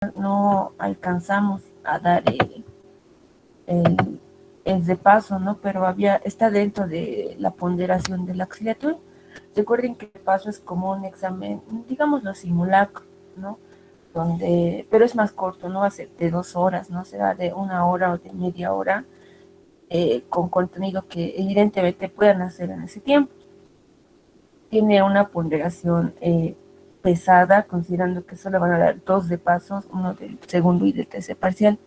no alcanzamos a dar el repaso, ¿no? Pero está dentro de la ponderación de la auxiliatura. Recuerden que el paso es como un examen, digámoslo, simulacro, ¿no? Pero es más corto, no va a ser de 2 horas, no será de 1 hora o de media hora, con contenido que evidentemente puedan hacer en ese tiempo. Tiene una ponderación pesada, considerando que solo van a dar 2 repasos, uno del segundo y del tercer parcial.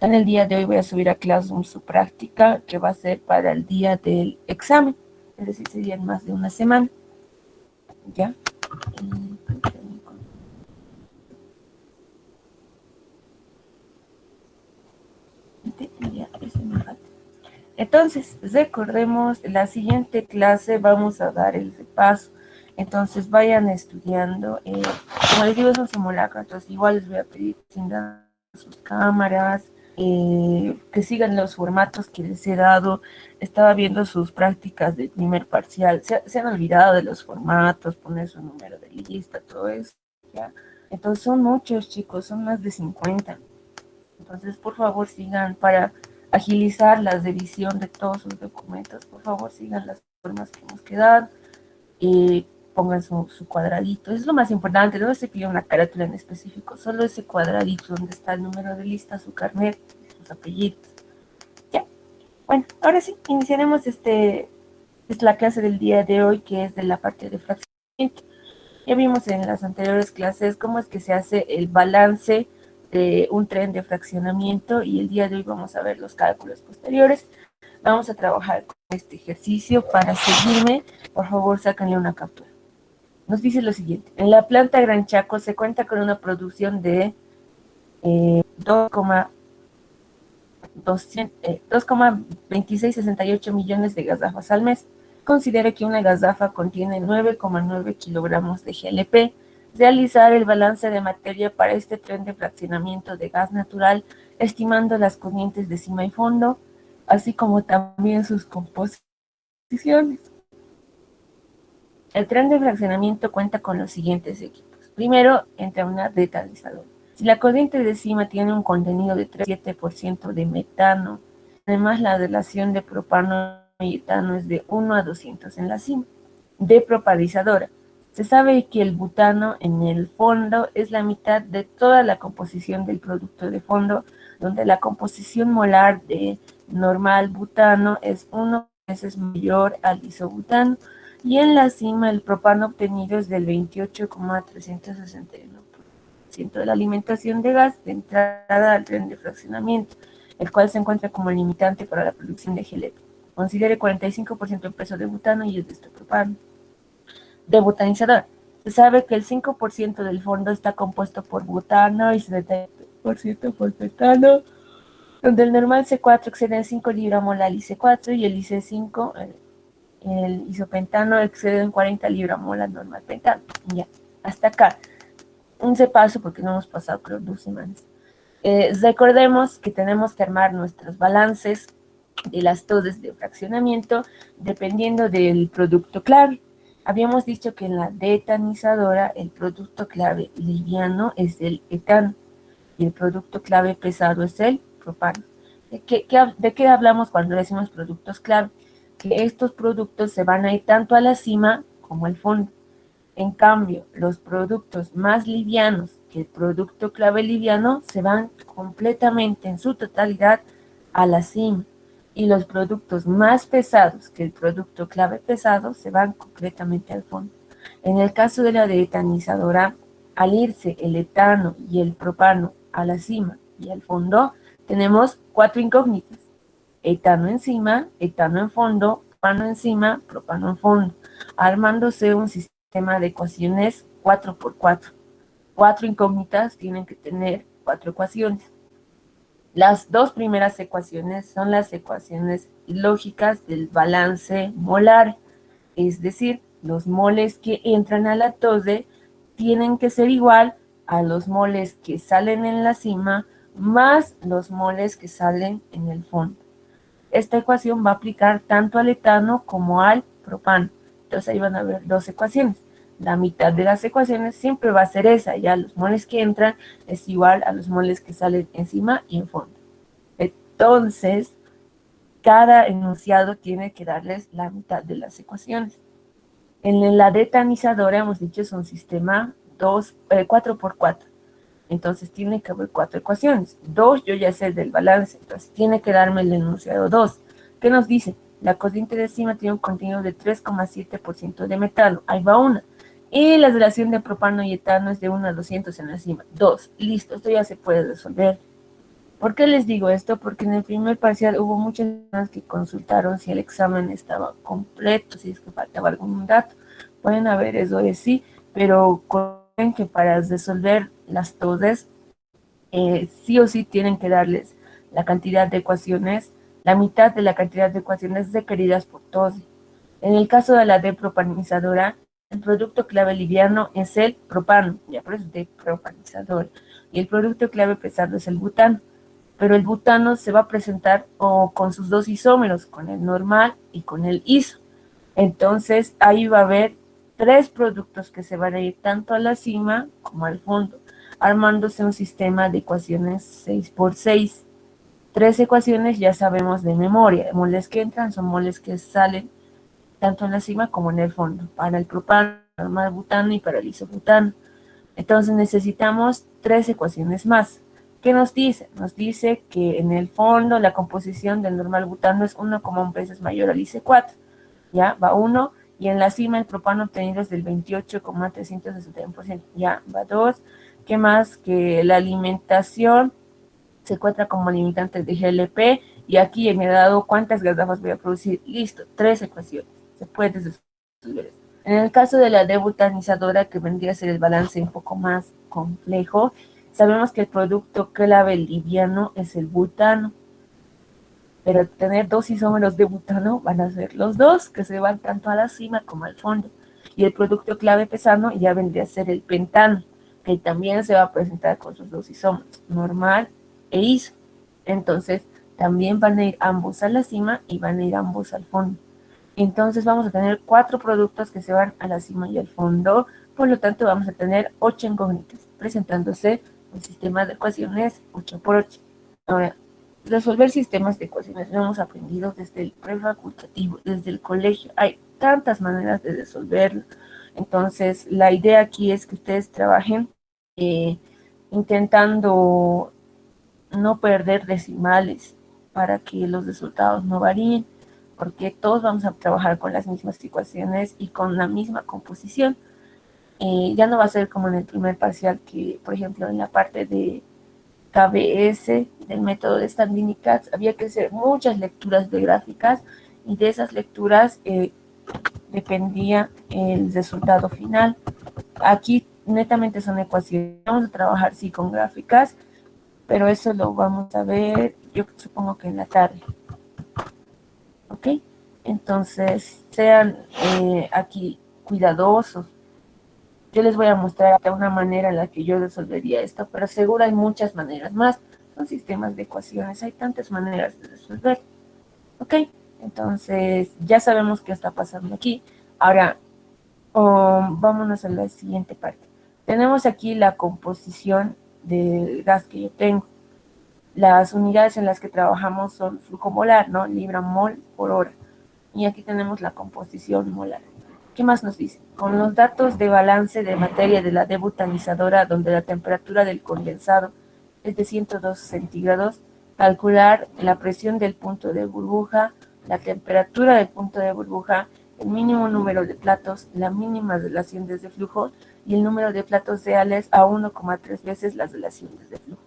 En el día de hoy voy a subir a Classroom su práctica, que va a ser para el día del examen, es decir, sería en más de una semana. ¿Ya? Entonces, recordemos, la siguiente clase vamos a dar el repaso. Entonces, vayan estudiando. Como les digo, es un simulacro, entonces igual les voy a pedir que tengan sus cámaras, que sigan los formatos que les he dado. Estaba viendo sus prácticas del primer parcial. Se han olvidado de los formatos, poner su número de lista, todo eso. ¿Ya? Entonces, son muchos, chicos, son más de 50. Entonces, por favor, sigan para agilizar la revisión de todos sus documentos. Por favor, sigan las formas que nos quedan y pongan su cuadradito. Es lo más importante, no se pide una carátula en específico, solo ese cuadradito donde está el número de lista, su carnet, sus apellidos. Ya. Bueno, ahora sí, iniciaremos es la clase del día de hoy, que es de la parte de fraccionamiento. Ya vimos en las anteriores clases cómo es que se hace el balance de un tren de fraccionamiento, y el día de hoy vamos a ver los cálculos posteriores. Vamos a trabajar con este ejercicio. Para seguirme, por favor, sáquenle una captura. Nos dice lo siguiente: en la planta Gran Chaco se cuenta con una producción de 2,2668 millones de gazafas al mes. Considere que una gazafa contiene 9,9 kilogramos de GLP. Realizar el balance de materia para este tren de fraccionamiento de gas natural, estimando las corrientes de cima y fondo, así como también sus composiciones. El tren de fraccionamiento cuenta con los siguientes equipos. Primero, entra una detalizadora. Si la corriente de cima tiene un contenido de 3,7% de metano, además la relación de propano y etano es de 1 a 200 en la cima. Depropadizadora. Se sabe que el butano en el fondo es la mitad de toda la composición del producto de fondo, donde la composición molar de normal butano es 1 veces mayor al isobutano, y en la cima el propano obtenido es del 28,361% de la alimentación de gas de entrada al tren de fraccionamiento, el cual se encuentra como limitante para la producción de GLP. Considere 45% en peso de butano y es de este propano. De butanizador. Se sabe que el 5% del fondo está compuesto por butano y 70% por metano, donde el normal C4 excede en 5 libramol al IC4 y el IC5, el isopentano, excede en 40 libramol al normal pentano. Ya, hasta acá. Un repaso porque no hemos pasado por 2 semanas. Recordemos que tenemos que armar nuestros balances de las todes de fraccionamiento dependiendo del producto clave. Habíamos dicho que en la detanizadora el producto clave liviano es el etano y el producto clave pesado es el propano. ¿De qué hablamos cuando decimos productos clave? Que estos productos se van a ir tanto a la cima como al fondo. En cambio, los productos más livianos que el producto clave liviano se van completamente en su totalidad a la cima, y los productos más pesados que el producto clave pesado se van completamente al fondo. En el caso de la detanizadora, al irse el etano y el propano a la cima y al fondo, tenemos 4 incógnitas: etano encima, etano en fondo, propano encima, propano en fondo, armándose un sistema de ecuaciones 4x4. 4 incógnitas tienen que tener 4 ecuaciones. Las 2 primeras ecuaciones son las ecuaciones lógicas del balance molar, es decir, los moles que entran a la tose tienen que ser igual a los moles que salen en la cima más los moles que salen en el fondo. Esta ecuación va a aplicar tanto al etano como al propano. Entonces ahí van a haber 2 ecuaciones. la mitad de las ecuaciones siempre va a ser esa, ya los moles que entran es igual a los moles que salen encima y en fondo. Entonces, cada enunciado tiene que darles la mitad de las ecuaciones. En la detanizadora hemos dicho es un sistema 4x4. Entonces tiene que haber 4 ecuaciones. 2 yo ya sé del balance, entonces tiene que darme el enunciado 2. ¿Qué nos dice? La corriente de cima tiene un contenido de 3,7% de metano. Ahí va una. Y la relación de propano y etano es de 1 a 200 en la cima. 2. Listo, esto ya se puede resolver. ¿Por qué les digo esto? Porque en el primer parcial hubo muchas personas que consultaron si el examen estaba completo, si es que faltaba algún dato. Pueden haber eso de sí, pero recuerden que para resolver las todes, sí o sí tienen que darles la cantidad de ecuaciones, la mitad de la cantidad de ecuaciones requeridas por todos. En el caso de la depropanizadora, el producto clave liviano es el propano, ya por eso es depropanizador, y el producto clave pesado es el butano. Pero el butano se va a presentar con sus dos isómeros, con el normal y con el iso. Entonces ahí va a haber 3 productos que se van a ir tanto a la cima como al fondo, armándose un sistema de ecuaciones 6x6. 3 ecuaciones ya sabemos de memoria, moles que entran son moles que salen tanto en la cima como en el fondo, para el propano, normal butano y para el isobutano. Entonces necesitamos 3 ecuaciones más. ¿Qué nos dice? Nos dice que en el fondo la composición del normal butano es 1,1 veces mayor al IC4. Ya, va 1. Y en la cima el propano obtenido es del 28,361%. Ya, va 2. ¿Qué más? Que la alimentación se encuentra como limitante de GLP. Y aquí me ha dado cuántas garrafas voy a producir. Listo, 3 ecuaciones. Se puede resolver. En el caso de la debutanizadora, que vendría a ser el balance un poco más complejo, sabemos que el producto clave liviano es el butano, pero al tener 2 isómeros de butano van a ser los 2 que se van tanto a la cima como al fondo. Y el producto clave pesano ya vendría a ser el pentano, que también se va a presentar con sus 2 isómeros, normal e iso. Entonces, también van a ir ambos a la cima y van a ir ambos al fondo. Entonces vamos a tener 4 productos que se van a la cima y al fondo, por lo tanto vamos a tener 8 incógnitas, presentándose un sistema de ecuaciones 8x8. Ahora, resolver sistemas de ecuaciones lo hemos aprendido desde el prefacultativo, desde el colegio. Hay tantas maneras de resolverlo. Entonces, la idea aquí es que ustedes trabajen eh, intentando no perder decimales para que los resultados no varíen, porque todos vamos a trabajar con las mismas ecuaciones y con la misma composición. Ya no va a ser como en el primer parcial que, por ejemplo, en la parte de KBS, del método de Standing y Katz, había que hacer muchas lecturas de gráficas y de esas lecturas dependía el resultado final. Aquí netamente son ecuaciones. Vamos a trabajar sí con gráficas, pero eso lo vamos a ver, yo supongo que en la tarde. ¿Ok? Entonces, sean aquí cuidadosos. Yo les voy a mostrar acá una manera en la que yo resolvería esto, pero seguro hay muchas maneras más. Son sistemas de ecuaciones, hay tantas maneras de resolver. ¿Ok? Entonces, ya sabemos qué está pasando aquí. Ahora, vámonos a la siguiente parte. Tenemos aquí la composición del gas que yo tengo. Las unidades en las que trabajamos son flujo molar, ¿no? Libra mol por hora. Y aquí tenemos la composición molar. ¿Qué más nos dice? Con los datos de balance de materia de la debutanizadora, donde la temperatura del condensado es de 102 centígrados, calcular la presión del punto de burbuja, la temperatura del punto de burbuja, el mínimo número de platos, la mínima relación desde flujo y el número de platos reales a 1,3 veces las relaciones de flujo.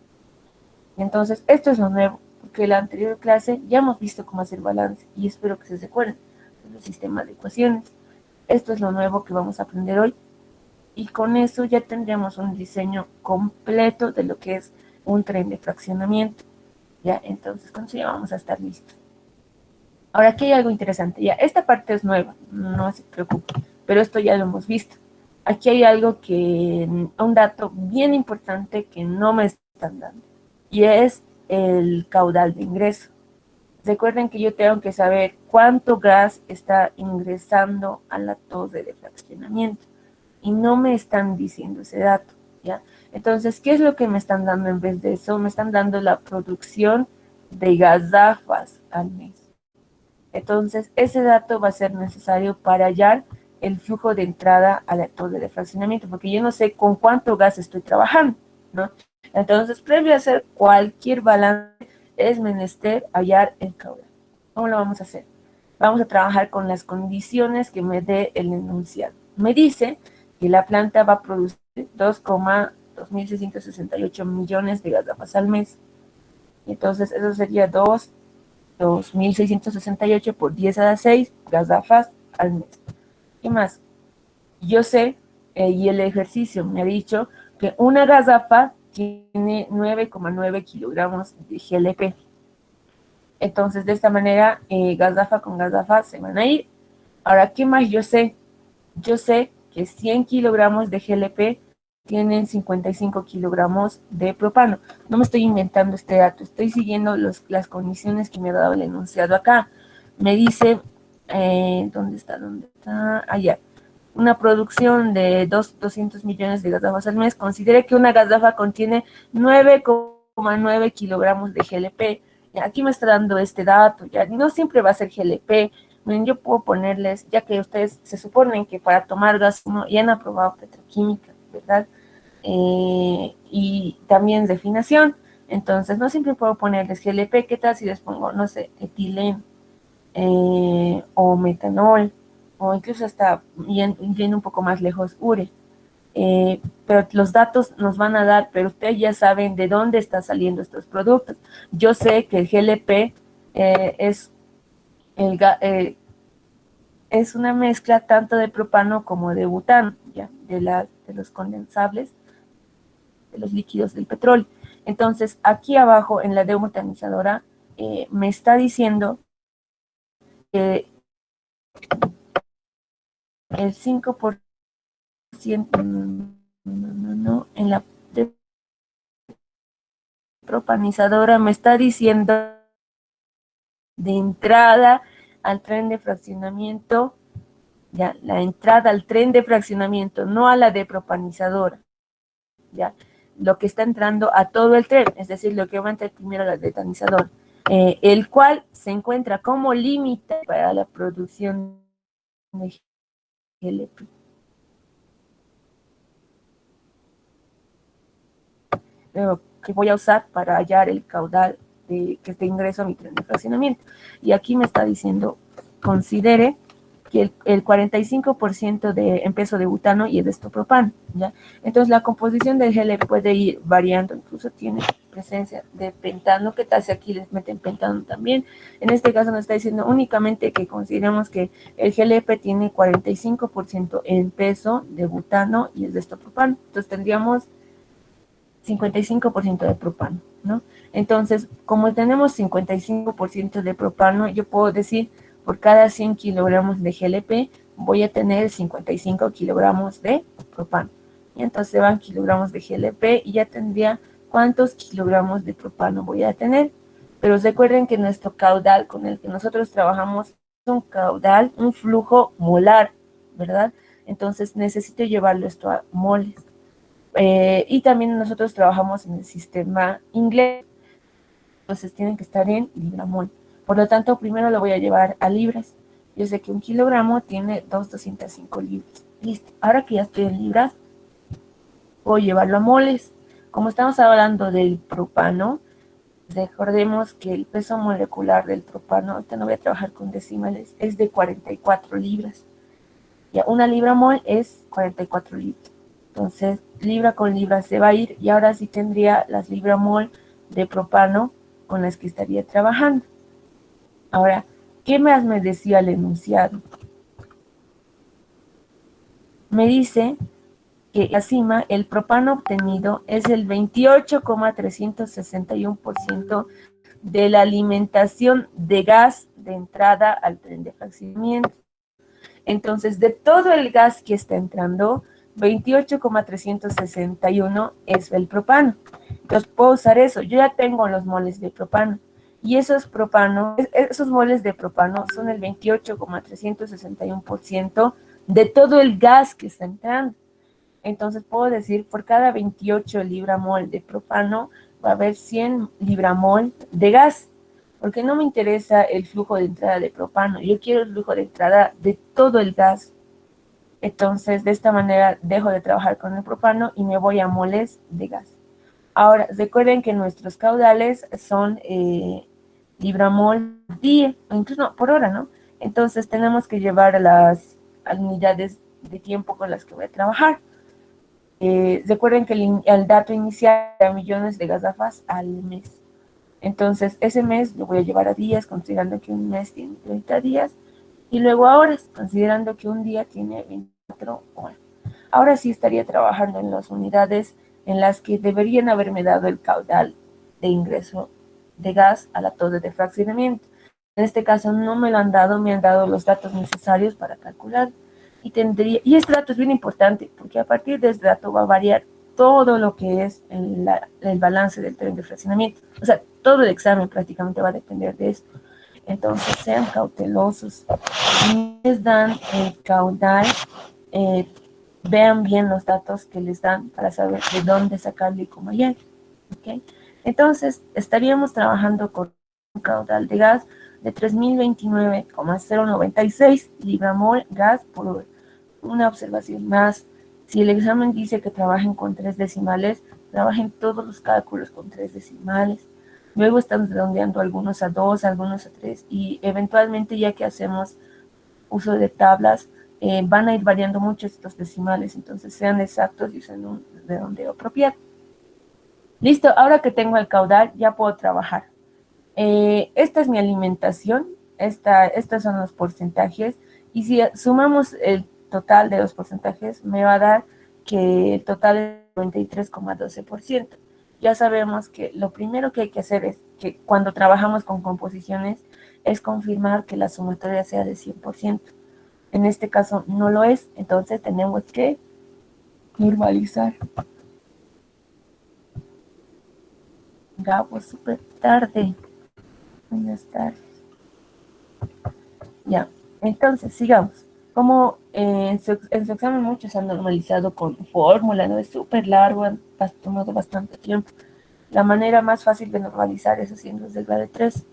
Entonces, esto es lo nuevo, porque en la anterior clase ya hemos visto cómo hacer balance y espero que se recuerden del sistema de ecuaciones. Esto es lo nuevo que vamos a aprender hoy y con eso ya tendríamos un diseño completo de lo que es un tren de fraccionamiento. Ya, entonces con eso ya vamos a estar listos. Ahora aquí hay algo interesante, ya, esta parte es nueva, no se preocupen, pero esto ya lo hemos visto. Aquí hay algo que, un dato bien importante que no me están dando, y es el caudal de ingreso. Recuerden que yo tengo que saber cuánto gas está ingresando a la torre de fraccionamiento. y no me están diciendo ese dato, ¿ya? Entonces, ¿qué es lo que me están dando en vez de eso? Me están dando la producción de gazafas al mes. Entonces, ese dato va a ser necesario para hallar el flujo de entrada al actor de fraccionamiento, porque yo no sé con cuánto gas estoy trabajando, ¿no? Entonces, previo a hacer cualquier balance, es menester hallar el caudal. ¿Cómo lo vamos a hacer? Vamos a trabajar con las condiciones que me dé el enunciado. Me dice que la planta va a producir 2,2668 millones de gazafas al mes. Entonces, eso sería 2.668 por 10 a la 6 gazafas al mes. ¿Qué más? Yo sé, y el ejercicio me ha dicho, que una gazafa tiene 9,9 kilogramos de GLP. Entonces, de esta manera, gazafa con gazafa se van a ir. Ahora, ¿qué más yo sé? Yo sé que 100 kilogramos de GLP tienen 55 kilogramos de propano. No me estoy inventando este dato, estoy siguiendo las condiciones que me ha dado el enunciado acá. Me dice, ¿dónde está? Allá. Una producción de 200 millones de gazafas al mes. Considere que una gazafa contiene 9,9 kilogramos de GLP. Aquí me está dando este dato, ya no siempre va a ser GLP. Miren, yo puedo ponerles, ya que ustedes se suponen que para tomar gas no, ya han aprobado petroquímica, ¿verdad? Y también refinación. Entonces, no siempre puedo ponerles GLP. ¿Qué tal si les pongo, no sé, etileno o metanol, o incluso hasta yendo un poco más lejos, ure? Pero los datos nos van a dar, pero ustedes ya saben de dónde están saliendo estos productos. Yo sé que el GLP es es una mezcla tanto de propano como de butano, ¿ya? De los condensables, de los líquidos del petróleo. Entonces, aquí abajo en la debutanizadora me está diciendo que el 5%, en la propanizadora me está diciendo de entrada al tren de fraccionamiento, ya, la entrada al tren de fraccionamiento, no a la de propanizadora, ya, lo que está entrando a todo el tren, es decir, lo que va a entrar primero al detanizador, el cual se encuentra como límite para la producción de GLP. Que voy a usar para hallar el caudal que esté ingreso a mi tren de fraccionamiento. Y aquí me está diciendo, considere que el 45% en peso de butano y el de estopropano, ¿ya? Entonces la composición del GLP puede ir variando, incluso tiene presencia de pentano. ¿Qué tal si aquí les meten pentano también? En este caso nos está diciendo únicamente que consideremos que el GLP tiene 45% en peso de butano y el de estopropano. Entonces tendríamos 55% de propano, ¿no? Entonces, como tenemos 55% de propano, yo puedo decir, por cada 100 kilogramos de GLP, voy a tener 55 kilogramos de propano. Y entonces van kilogramos de GLP y ya tendría cuántos kilogramos de propano voy a tener. Pero recuerden que nuestro caudal con el que nosotros trabajamos es un caudal, un flujo molar, ¿verdad? Entonces necesito llevarlo esto a moles. Y también nosotros trabajamos en el sistema inglés, entonces tienen que estar en libra-mol. Por lo tanto, primero lo voy a llevar a libras. Yo sé que un kilogramo tiene 205 libras. Listo. Ahora que ya estoy en libras, voy a llevarlo a moles. Como estamos hablando del propano, recordemos que el peso molecular del propano, ahorita no voy a trabajar con decimales, es de 44 libras. Ya, una libra mol es 44 libras. Entonces, libra con libra se va a ir y ahora sí tendría las libra mol de propano con las que estaría trabajando. Ahora, ¿qué más me decía el enunciado? Me dice que la cima, el propano obtenido es el 28,361% de la alimentación de gas de entrada al tren de fraccionamiento. Entonces, de todo el gas que está entrando, 28,361 es el propano. Entonces, puedo usar eso. Yo ya tengo los moles de propano. Y esos moles de propano son el 28,361% de todo el gas que está entrando. Entonces puedo decir, por cada 28 libramol de propano va a haber 100 libramol de gas, porque no me interesa el flujo de entrada de propano, yo quiero el flujo de entrada de todo el gas. Entonces, de esta manera dejo de trabajar con el propano y me voy a moles de gas. Ahora, recuerden que nuestros caudales son libramol día, o incluso no, por hora, ¿no? Entonces, tenemos que llevar a las unidades de tiempo con las que voy a trabajar. Recuerden que el dato inicial era millones de gazafas al mes. Entonces, ese mes lo voy a llevar a días, considerando que un mes tiene 30 días, y luego a horas, considerando que un día tiene 24 horas. Ahora sí estaría trabajando en las unidades en las que deberían haberme dado el caudal de ingreso de gas a la torre de fraccionamiento. En este caso no me lo han dado, me han dado los datos necesarios para calcular. Y este dato es bien importante, porque a partir de este dato va a variar todo lo que es el balance del tren de fraccionamiento. O sea, todo el examen prácticamente va a depender de esto. Entonces, sean cautelosos. Si les dan el caudal, vean bien los datos que les dan para saber de dónde sacarlo y cómo llegar. ¿Okay? Entonces, estaríamos trabajando con un caudal de gas de 3029,096 libramol gas por hora. Una observación más, si el examen dice que trabajen con 3 decimales, trabajen todos los cálculos con 3 decimales. Luego están redondeando algunos a 2, algunos a 3 y eventualmente ya que hacemos uso de tablas, van a ir variando mucho estos decimales, entonces sean exactos y usen un redondeo apropiado. Listo, ahora que tengo el caudal ya puedo trabajar. Esta es mi alimentación, estos son los porcentajes, y si sumamos el total de los porcentajes, me va a dar que el total es 93,12%. Ya sabemos que lo primero que hay que hacer es que cuando trabajamos con composiciones es confirmar que la sumatoria sea de 100%. En este caso no lo es, entonces tenemos que normalizar. Gabo, súper tarde. Buenas tardes. Ya, entonces sigamos. Como en su examen muchos han normalizado con fórmula, ¿no? Es súper largo, han tomado bastante tiempo. La manera más fácil de normalizar es haciendo regla de 3.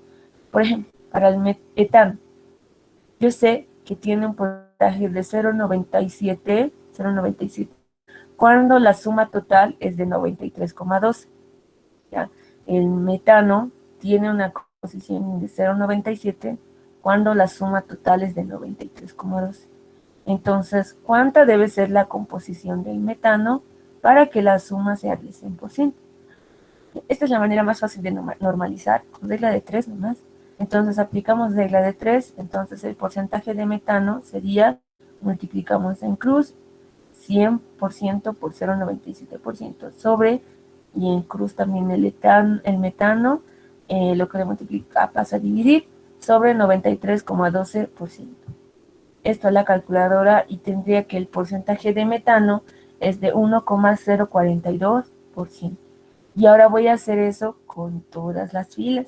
Por ejemplo, para el etano, yo sé que tiene un porcentaje de 0,97, cuando la suma total es de 93,2. ¿Ya? El metano tiene una composición de 0,97 cuando la suma total es de 93,2. Entonces, ¿cuánta debe ser la composición del metano para que la suma sea del 100%? Esta es la manera más fácil de normalizar, con regla de 3 nomás. Entonces, aplicamos regla de 3, entonces el porcentaje de metano sería, multiplicamos en cruz, 100% por 0,97% sobre, y en cruz también el metano, lo que le multiplica pasa a dividir, sobre 93,12%. Esto a la calculadora y tendría que el porcentaje de metano es de 1,042%. Y ahora voy a hacer eso con todas las filas.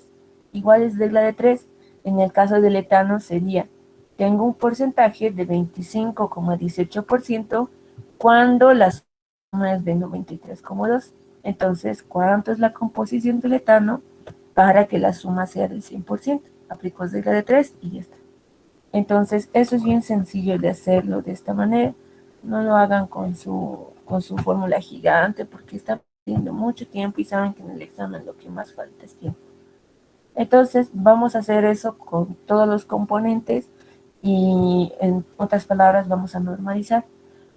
Igual es regla de 3. En el caso del etano sería, tengo un porcentaje de 25,18% cuando la suma es de 93,2%. Entonces, ¿cuánto es la composición del etano para que la suma sea del 100%? Aplico regla de 3 y ya está. Entonces, eso es bien sencillo de hacerlo de esta manera. No lo hagan con su fórmula gigante porque está perdiendo mucho tiempo y saben que en el examen lo que más falta es tiempo. Entonces, vamos a hacer eso con todos los componentes y, en otras palabras, vamos a normalizar.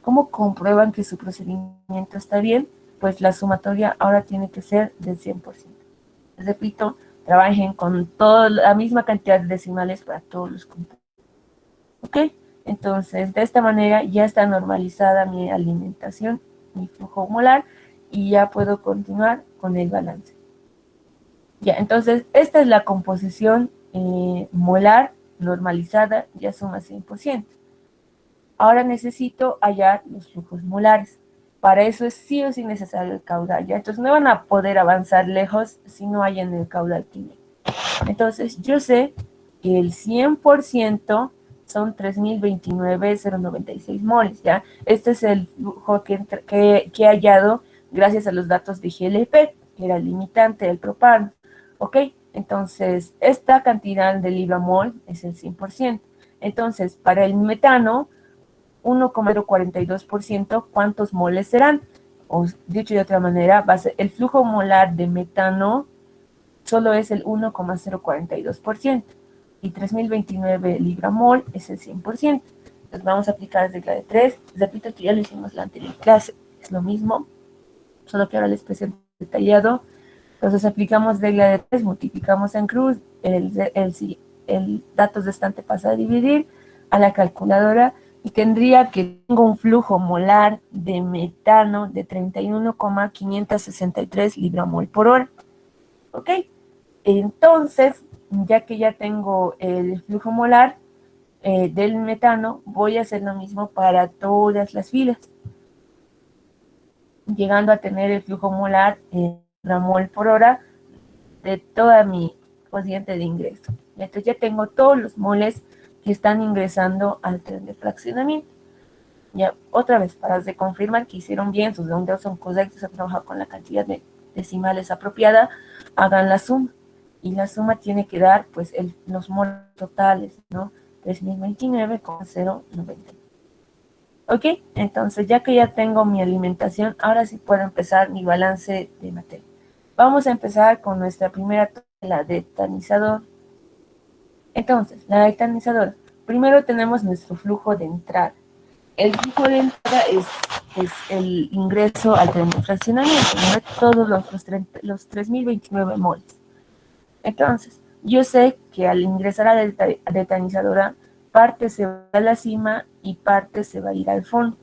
¿Cómo comprueban que su procedimiento está bien? Pues la sumatoria ahora tiene que ser del 100%. Les repito, trabajen con toda la misma cantidad de decimales para todos los componentes. ¿Ok? Entonces, de esta manera ya está normalizada mi alimentación, mi flujo molar, y ya puedo continuar con el balance. Ya, entonces, esta es la composición molar normalizada, ya suma 100%. Ahora necesito hallar los flujos molares. Para eso es sí o sí necesario el caudal, ¿ya? Entonces, no van a poder avanzar lejos si no hallan el caudal químico. Entonces, yo sé que el 100% son 3.029,096 moles, ¿ya? Este es el flujo que he hallado gracias a los datos de GLP, que era el limitante del propano, ¿ok? Entonces, esta cantidad de libra-mol es el 100%. Entonces, para el metano, 1,042%, ¿cuántos moles serán? O dicho de otra manera, va a ser el flujo molar de metano solo es el 1,042% y 3.029 libra-mol es el 100%. Entonces vamos a aplicar regla de 3. Repito que ya lo hicimos la anterior clase, es lo mismo, solo que ahora les presento detallado. Entonces aplicamos regla de 3, multiplicamos en cruz, el datos restante pasa a dividir a la calculadora y tendría que tengo un flujo molar de metano de 31,563 libra-mol por hora. ¿Ok? Entonces, ya que ya tengo el flujo molar del metano, voy a hacer lo mismo para todas las filas, llegando a tener el flujo molar en mol por hora de toda mi cociente de ingreso. Entonces ya tengo todos los moles que están ingresando al tren de fraccionamiento. Ya, otra vez, para reconfirmar que hicieron bien, sus redondeos son correctos, han trabajado con la cantidad de decimales apropiada, hagan la suma. Y la suma tiene que dar, pues, los moles totales, ¿no? 3.029,090. ¿Ok? Entonces, ya que ya tengo mi alimentación, ahora sí puedo empezar mi balance de materia. Vamos a empezar con nuestra primera tabla de etanizador. Entonces, la etanizadora. Primero tenemos nuestro flujo de entrada. El flujo de entrada es el ingreso al tren de fraccionamiento, ¿no? Todos los 3.029 moles. Entonces, yo sé que al ingresar a la detanizadora, parte se va a la cima y parte se va a ir al fondo.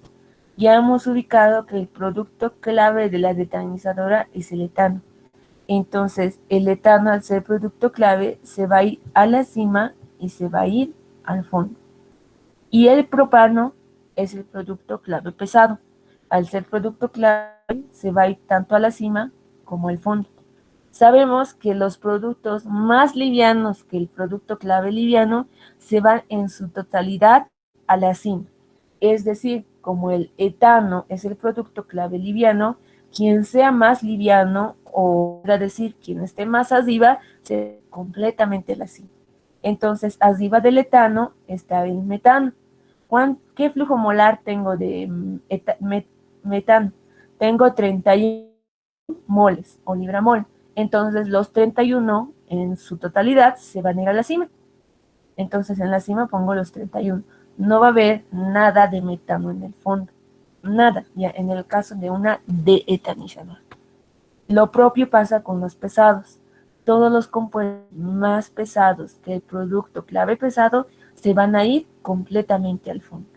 Ya hemos ubicado que el producto clave de la detanizadora es el etano. Entonces, el etano, al ser producto clave, se va a ir a la cima y se va a ir al fondo. Y el propano es el producto clave pesado. Al ser producto clave, se va a ir tanto a la cima como al fondo. Sabemos que los productos más livianos que el producto clave liviano se van en su totalidad a la cima. Es decir, como el etano es el producto clave liviano, quien sea más liviano, o es decir, quien esté más arriba, se completamente a la cima. Entonces, arriba del etano está el metano. ¿Qué flujo molar tengo de metano? Tengo 31 moles o libra-mol. Entonces, los 31 en su totalidad se van a ir a la cima. Entonces, en la cima pongo los 31. No va a haber nada de metano en el fondo. Nada, ya en el caso de una deetanizadora. Lo propio pasa con los pesados. Todos los compuestos más pesados que el producto clave pesado se van a ir completamente al fondo.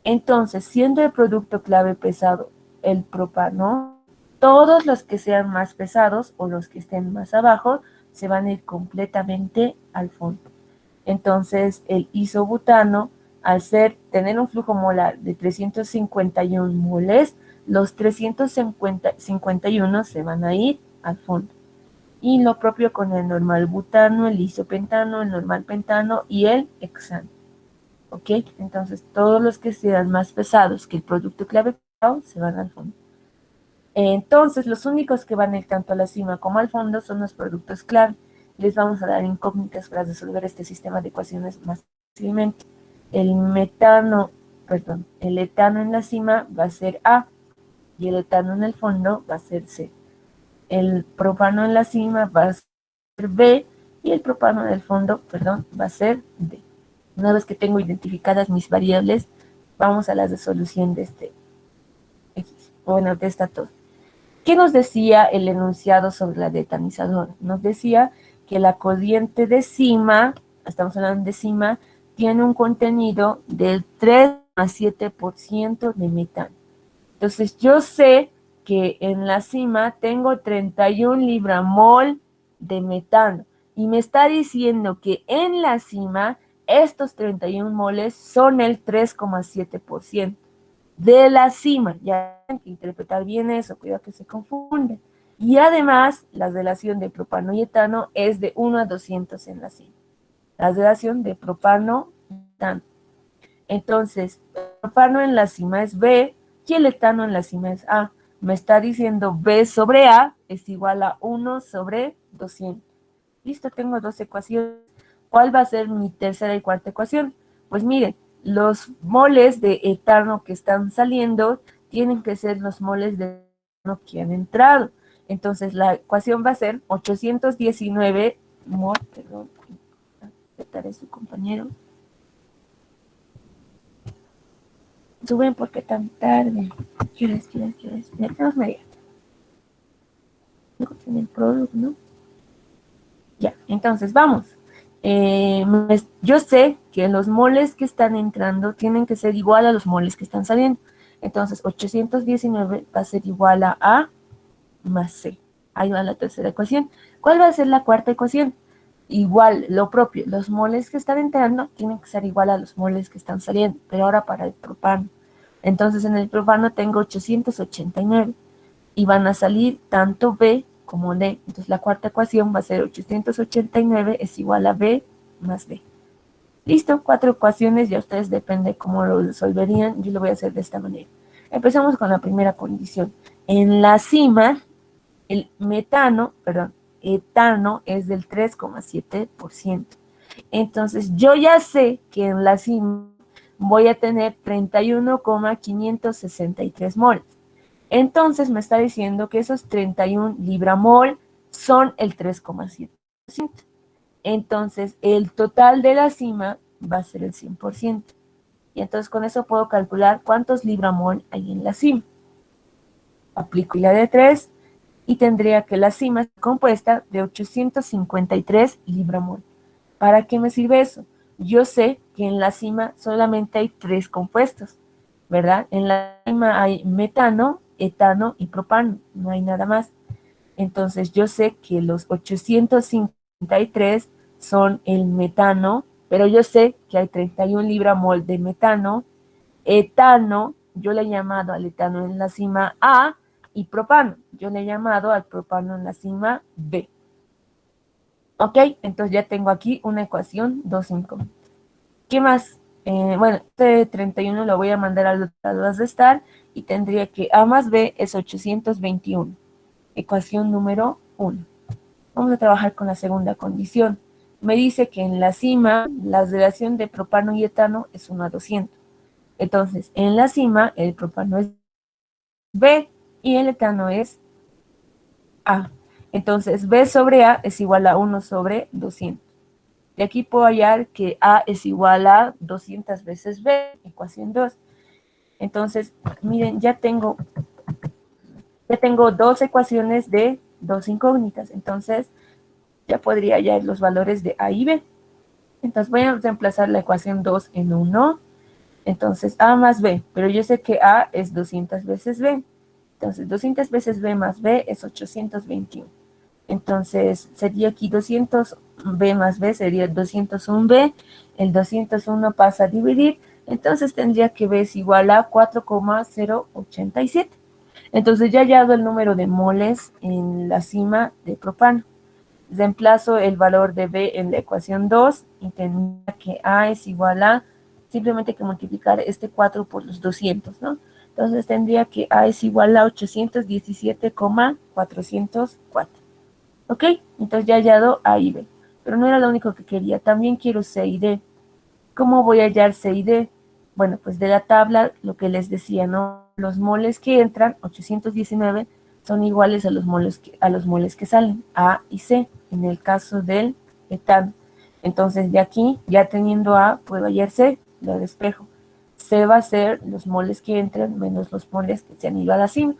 Entonces, siendo el producto clave pesado el propano, todos los que sean más pesados o los que estén más abajo se van a ir completamente al fondo. Entonces, el isobutano, al tener un flujo molar de 351 moles, los 351 se van a ir al fondo. Y lo propio con el normal butano, el isopentano, el normal pentano y el hexano. ¿Ok? Entonces, todos los que sean más pesados que el producto clave pesado se van al fondo. Entonces, los únicos que van a ir tanto a la cima como al fondo son los productos clave. Les vamos a dar incógnitas para resolver este sistema de ecuaciones más fácilmente. El etano en la cima va a ser A y el etano en el fondo va a ser C. El propano en la cima va a ser B y el propano en el fondo, va a ser D. Una vez que tengo identificadas mis variables, vamos a la resolución de este ejercicio, de esta tos. ¿Qué nos decía el enunciado sobre la detanizadora? Nos decía que la corriente de cima, estamos hablando de cima, tiene un contenido del 3,7% de metano. Entonces, yo sé que en la cima tengo 31 libra-mol de metano y me está diciendo que en la cima estos 31 moles son el 3,7% de la cima. Ya hay que interpretar bien eso, cuidado que se confunde. Y además, la relación de propano y etano es de 1 a 200 en la cima. La relación de propano y etano. Entonces, el propano en la cima es B y el etano en la cima es A. Me está diciendo B sobre A es igual a 1 sobre 200. Listo, tengo dos ecuaciones. ¿Cuál va a ser mi tercera y cuarta ecuación? Pues miren, los moles de etano que están saliendo tienen que ser los moles de etano que han entrado. Entonces, la ecuación va a ser 819 mol, perdón, respetaré a su compañero. Suben porque tan tarde. ¿Quieres? Ya tenemos media. En el producto, ¿no? Ya, entonces vamos. Yo sé que los moles que están entrando tienen que ser igual a los moles que están saliendo. Entonces, 819 va a ser igual a A más C. Ahí va la tercera ecuación. ¿Cuál va a ser la cuarta ecuación? Igual, lo propio. Los moles que están entrando tienen que ser igual a los moles que están saliendo, pero ahora para el propano. Entonces, en el propano tengo 889 y van a salir tanto B como D. Entonces la cuarta ecuación va a ser 889 es igual a B más D. Listo, cuatro ecuaciones, ya ustedes depende cómo lo resolverían, yo lo voy a hacer de esta manera. Empezamos con la primera condición. En la cima, el etano es del 3,7%. Entonces yo ya sé que en la cima voy a tener 31,563 moles. Entonces me está diciendo que esos 31 libramol son el 3,7%. Entonces el total de la cima va a ser el 100%. Y entonces con eso puedo calcular cuántos libramol hay en la cima. Aplico la de 3 y tendría que la cima es compuesta de 853 libramol. ¿Para qué me sirve eso? Yo sé que en la cima solamente hay 3 compuestos, ¿verdad? En la cima hay metano, etano y propano, no hay nada más. Entonces yo sé que los 853 son el metano, pero yo sé que hay 31 libramol de metano, etano, yo le he llamado al etano en la cima A, y propano, yo le he llamado al propano en la cima B. Ok, entonces ya tengo aquí una ecuación 2,5. ¿Qué más? Bueno, este 31 lo voy a mandar a las de estar y tendría que A más B es 821. Ecuación número 1. Vamos a trabajar con la segunda condición. Me dice que en la cima la relación de propano y etano es 1 a 200. Entonces, en la cima el propano es B y el etano es A. Entonces, B sobre A es igual a 1 sobre 200. De aquí puedo hallar que A es igual a 200 veces B, ecuación 2. Entonces, miren, ya tengo dos ecuaciones de dos incógnitas. Entonces, ya podría hallar los valores de A y B. Entonces, voy a reemplazar la ecuación 2 en 1. Entonces, A más B, pero yo sé que A es 200 veces B. Entonces, 200 veces B más B es 821. Entonces, sería aquí 200B más B, sería 201B. El 201 pasa a dividir. Entonces, tendría que B es igual a 4,087. Entonces, ya he hallado el número de moles en la cima de propano. Reemplazo el valor de B en la ecuación 2 y tendría que A es igual a, simplemente que multiplicar este 4 por los 200, ¿no? Entonces tendría que A es igual a 817,404. ¿Ok? Entonces ya he hallado A y B. Pero no era lo único que quería. También quiero C y D. ¿Cómo voy a hallar C y D? Bueno, pues de la tabla, lo que les decía, ¿no? Los moles que entran, 819, son iguales a los moles que salen, A y C, en el caso del etano. Entonces, de aquí, ya teniendo A, puedo hallar C, lo despejo. C va a ser los moles que entran menos los moles que se han ido a la cima.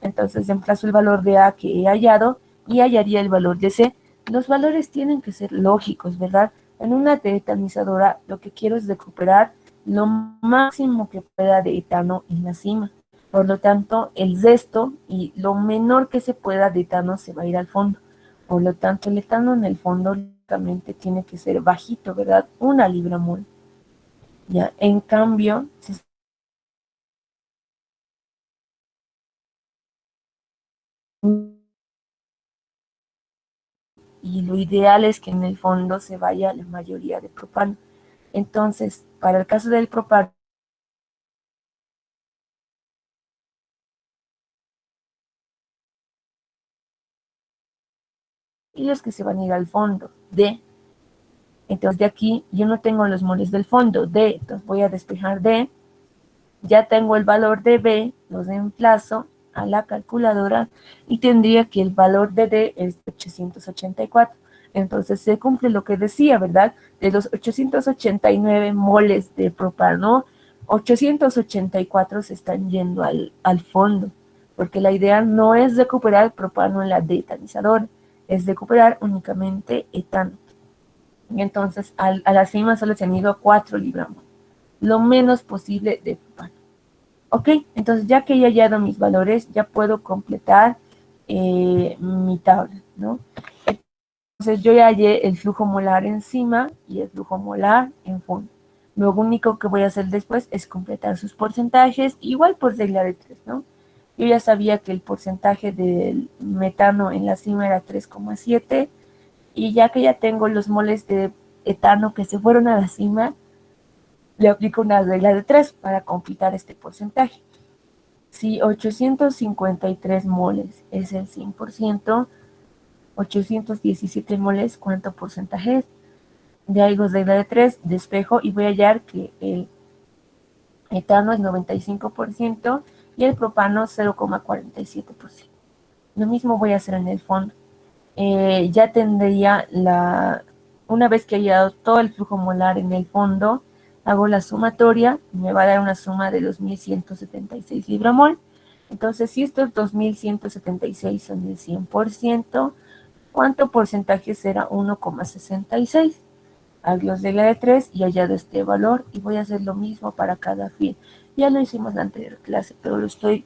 Entonces reemplazo el valor de A que he hallado y hallaría el valor de C. Los valores tienen que ser lógicos, ¿verdad? En una deetanizadora lo que quiero es recuperar lo máximo que pueda de etano en la cima. Por lo tanto, el resto y lo menor que se pueda de etano se va a ir al fondo. Por lo tanto, el etano en el fondo lógicamente tiene que ser bajito, ¿verdad? 1 libra-mol. Ya, en cambio, si y lo ideal es que en el fondo se vaya la mayoría de propano. Entonces, para el caso del propano, y los que se van a ir al fondo, D. Entonces, de aquí yo no tengo los moles del fondo, D. Entonces, voy a despejar D. Ya tengo el valor de B, los emplazo a la calculadora y tendría que el valor de D es 884. Entonces se cumple lo que decía, ¿verdad? De los 889 moles de propano, 884 se están yendo al fondo, porque la idea no es recuperar propano en la detanizadora, es recuperar únicamente etano. Y entonces a la cima solo se han ido 4 libramos, lo menos posible de propano. Ok, entonces ya que he hallado mis valores, ya puedo completar mi tabla, ¿no? Entonces yo ya hallé el flujo molar encima y el flujo molar en fondo. Lo único que voy a hacer después es completar sus porcentajes, igual por regla de 3, ¿no? Yo ya sabía que el porcentaje del metano en la cima era 3,7 y ya que ya tengo los moles de etano que se fueron a la cima, le aplico una regla de 3 para completar este porcentaje. Si 853 moles es el 100%, 817 moles, ¿cuánto porcentaje es? De ahí regla de 3, despejo y voy a hallar que el etano es 95% y el propano 0,47%. Lo mismo voy a hacer en el fondo. Ya tendría una vez que haya dado todo el flujo molar en el fondo, hago la sumatoria y me va a dar una suma de 2176 libramol. Entonces, si estos 2176 son el 100%, ¿cuánto porcentaje será 1,66? Hago regla de 3 y añado este valor y voy a hacer lo mismo para cada fin. Ya lo hicimos en la anterior clase, pero lo estoy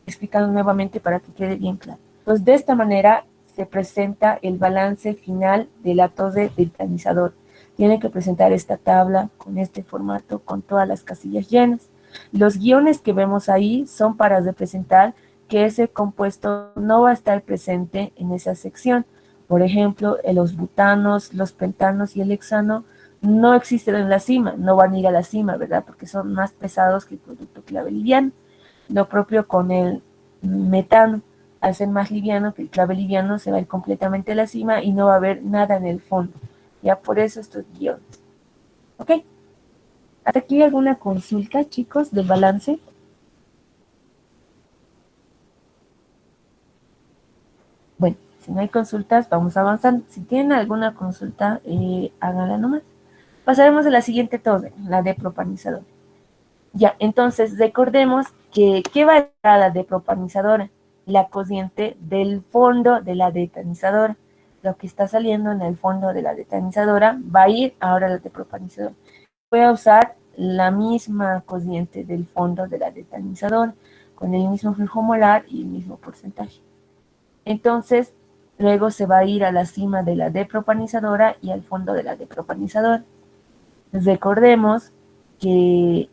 explicando nuevamente para que quede bien claro. Entonces, de esta manera se presenta el balance final de la torre del tanizador. Tiene que presentar esta tabla con este formato, con todas las casillas llenas. Los guiones que vemos ahí son para representar que ese compuesto no va a estar presente en esa sección. Por ejemplo, los butanos, los pentanos y el hexano no existen en la cima, no van a ir a la cima, ¿verdad? Porque son más pesados que el producto clave liviano. Lo propio con el metano, al ser más liviano que el clave liviano, se va a ir completamente a la cima y no va a haber nada en el fondo. Ya por eso estos guiones. ¿Ok? ¿Hasta aquí alguna consulta, chicos, del balance? Bueno, si no hay consultas, vamos avanzando. Si tienen alguna consulta, háganla nomás. Pasaremos a la siguiente torre, la de propanizador. Ya, entonces recordemos que ¿qué va a ir a la depropanizadora? La cociente del fondo de la detanizadora. Lo que está saliendo en el fondo de la detanizadora va a ir ahora a la depropanizadora. Voy a usar la misma cociente del fondo de la detanizadora, con el mismo flujo molar y el mismo porcentaje. Entonces, luego se va a ir a la cima de la depropanizadora y al fondo de la depropanizadora. Recordemos que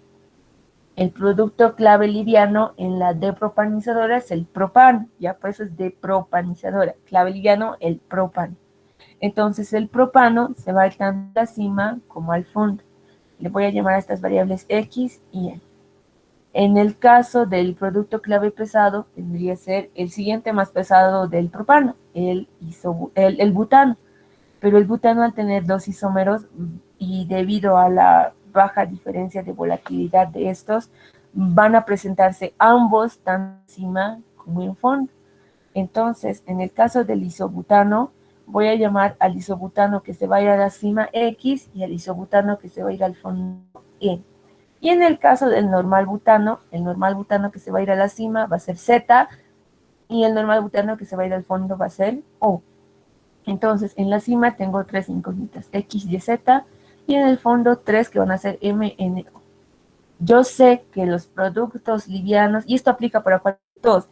el producto clave liviano en la depropanizadora es el propano, ya por eso es depropanizadora. Clave liviano, el propano. Entonces el propano se va a ir tanto a la cima como al fondo. Le voy a llamar a estas variables X y Y. En el caso del producto clave pesado, tendría que ser el siguiente más pesado del propano, el butano. Pero el butano al tener dos isómeros y debido a la baja diferencia de volatilidad de estos, van a presentarse ambos tanto encima como en fondo. Entonces, en el caso del isobutano, voy a llamar al isobutano que se va a ir a la cima X y al isobutano que se va a ir al fondo Y. Y en el caso del normal butano, el normal butano que se va a ir a la cima va a ser Z y el normal butano que se va a ir al fondo va a ser O. Entonces, en la cima tengo tres incógnitas, X, Y, Z, y en el fondo tres que van a ser M, N, O. Yo sé que los productos livianos, y esto aplica para todos,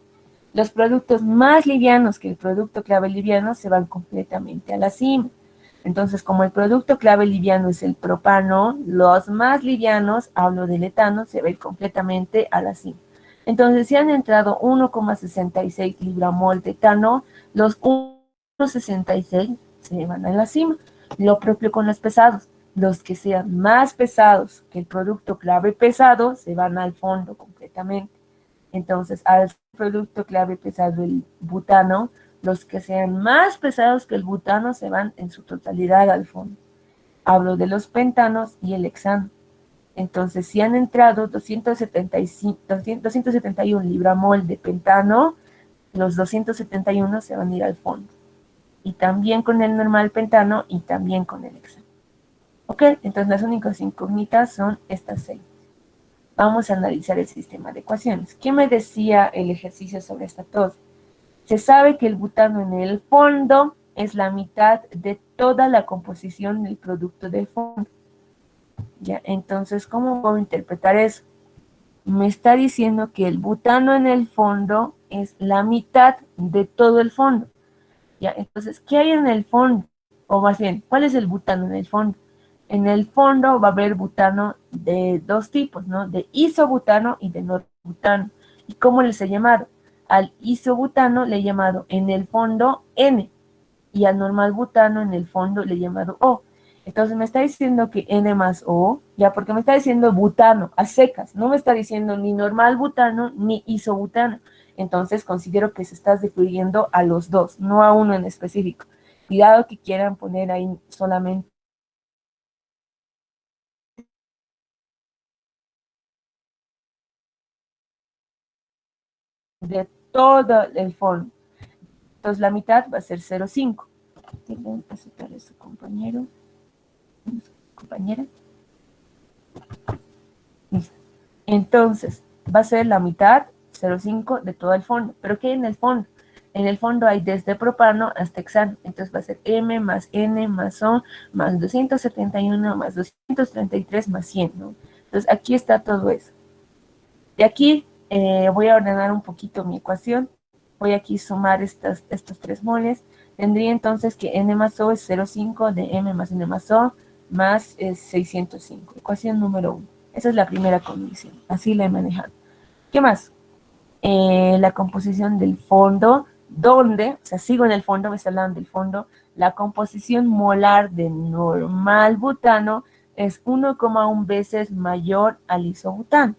los productos más livianos que el producto clave liviano se van completamente a la cima. Entonces, como el producto clave liviano es el propano, los más livianos, hablo del etano, se va a ir completamente a la cima. Entonces, si han entrado 1,66 libramol de etano, los 1,66 se van a la cima. Lo propio con los pesados. Los que sean más pesados que el producto clave pesado se van al fondo completamente. Entonces, al producto clave pesado el butano, los que sean más pesados que el butano se van en su totalidad al fondo. Hablo de los pentanos y el hexano. Entonces, si han entrado 271 libramol de pentano, los 271 se van a ir al fondo. Y también con el normal pentano y también con el hexano. ¿Ok? Entonces, las únicas incógnitas son estas 6. Vamos a analizar el sistema de ecuaciones. ¿Qué me decía el ejercicio sobre esta tos? Se sabe que el butano en el fondo es la mitad de toda la composición del producto del fondo. ¿Ya? Entonces, ¿cómo puedo interpretar eso? Me está diciendo que el butano en el fondo es la mitad de todo el fondo. ¿Ya? Entonces, ¿qué hay en el fondo? O más bien, ¿cuál es el butano en el fondo? En el fondo va a haber butano de dos tipos, ¿no? De isobutano y de norbutano. ¿Y cómo les he llamado? Al isobutano le he llamado en el fondo N y al normal butano en el fondo le he llamado O. Entonces me está diciendo que N más O, ya porque me está diciendo butano a secas, no me está diciendo ni normal butano ni isobutano. Entonces considero que se está refiriendo a los dos, no a uno en específico. Cuidado que quieran poner ahí solamente de todo el fondo. Entonces la mitad va a ser 0,5. Voy a aceptar a su compañero, compañera. Listo. Entonces, va a ser la mitad, 0,5 de todo el fondo. ¿Pero qué hay en el fondo? En el fondo hay desde propano hasta hexano. Entonces va a ser M más N más O más 271 más 233 más 100, ¿no? Entonces aquí está todo eso. De aquí voy a ordenar un poquito mi ecuación. Voy aquí a sumar estos 3 moles. Tendría entonces que N más O es 0,5 de M más N más O más 605. Ecuación número 1. Esa es la primera condición. Así la he manejado. ¿Qué más? La composición del fondo, donde, o sea, sigo en el fondo, me está hablando del fondo, la composición molar de normal butano es 1,1 veces mayor al isobutano.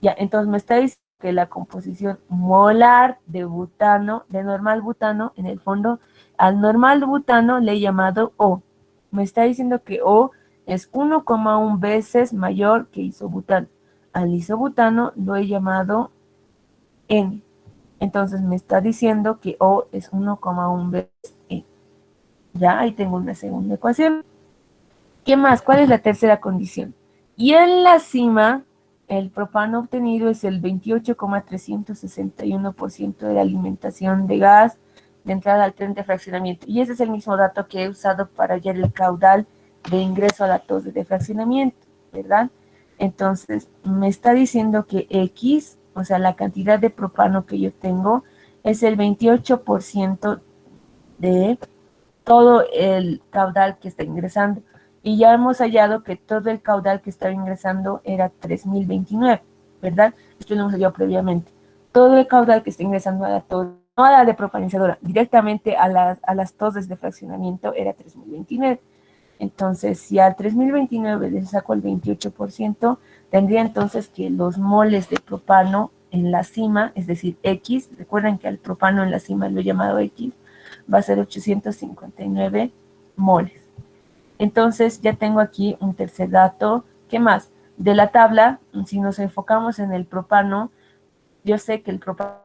Ya, entonces me está diciendo que la composición molar de butano, de normal butano, en el fondo, al normal butano le he llamado O. Me está diciendo que O es 1,1 veces mayor que isobutano. Al isobutano lo he llamado N. Entonces me está diciendo que O es 1,1 veces N. Ya, ahí tengo una segunda ecuación. ¿Qué más? ¿Cuál es la tercera condición? Y en la cima, el propano obtenido es el 28,361% de la alimentación de gas de entrada al tren de fraccionamiento. Y ese es el mismo dato que he usado para hallar el caudal de ingreso a la tos de fraccionamiento, ¿verdad? Entonces, me está diciendo que X, o sea, la cantidad de propano que yo tengo, es el 28% de todo el caudal que está ingresando. Y ya hemos hallado que todo el caudal que estaba ingresando era 3029, ¿verdad? Esto lo hemos hallado previamente. Todo el caudal que está ingresando a la tos, no a la de propanizadora, directamente a las toses de fraccionamiento era 3029. Entonces, si al 3029 le saco el 28%, tendría entonces que los moles de propano en la cima, es decir, X, recuerden que al propano en la cima lo he llamado X, va a ser 859 moles. Entonces ya tengo aquí un tercer dato. ¿Qué más? De la tabla, si nos enfocamos en el propano, yo sé que el propano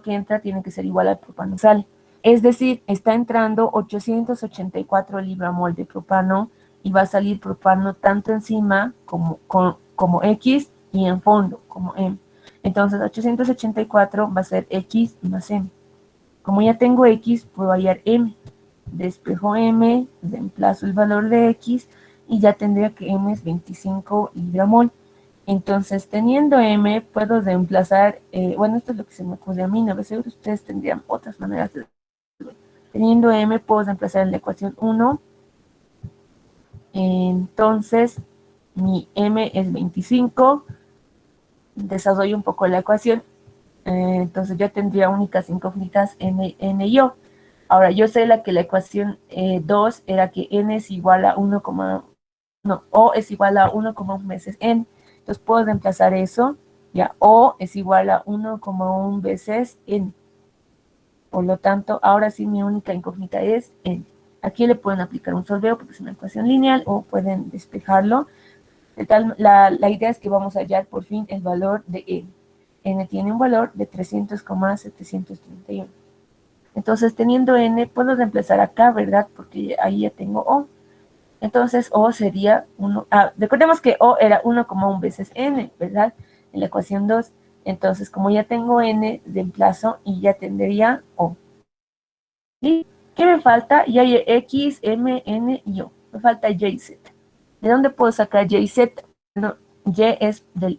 que entra tiene que ser igual al propano que sale. Es decir, está entrando 884 libramol de propano y va a salir propano tanto encima como X y en fondo como M. Entonces 884 va a ser X más M. Como ya tengo X, puedo hallar M. Despejo M, reemplazo el valor de X y ya tendría que M es 25 libramol. Entonces, teniendo M, puedo reemplazar, bueno, esto es lo que se me ocurre a mí, no sé, ustedes tendrían otras maneras de... Teniendo M, puedo reemplazar en la ecuación 1. Entonces, mi M es 25. Desarrollo un poco la ecuación. Entonces, yo tendría únicas incógnitas N, N y O. Ahora, yo sé que la ecuación 2 era que N es igual a 1,1 no, O es igual a 1,1 veces N. Entonces puedo reemplazar eso, ya, O es igual a 1,1 veces N. Por lo tanto, ahora sí mi única incógnita es N. Aquí le pueden aplicar un solveo porque es una ecuación lineal o pueden despejarlo. La idea es que vamos a hallar por fin el valor de N. N tiene un valor de 300,731. Entonces, teniendo N, puedo reemplazar acá, ¿verdad? Porque ahí ya tengo O. Entonces, O sería 1. Recordemos que O era 1,1 veces N, ¿verdad? En la ecuación 2. Entonces, como ya tengo N, reemplazo y ya tendría O. ¿Y qué me falta? Ya hay X, M, N y O. Me falta Y y Z. ¿De dónde puedo sacar Y y Z? No, Y es del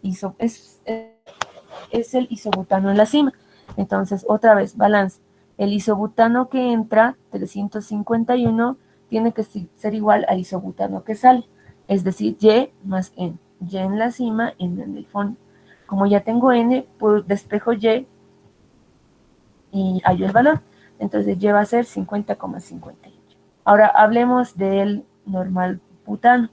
es el isobutano en la cima. Entonces, otra vez, balance. El isobutano que entra, 351, tiene que ser igual al isobutano que sale. Es decir, Y más N. Y en la cima, N en el fondo. Como ya tengo N, pues despejo y hallo el valor. Entonces, Y va a ser 50,58. Ahora hablemos del normal butano.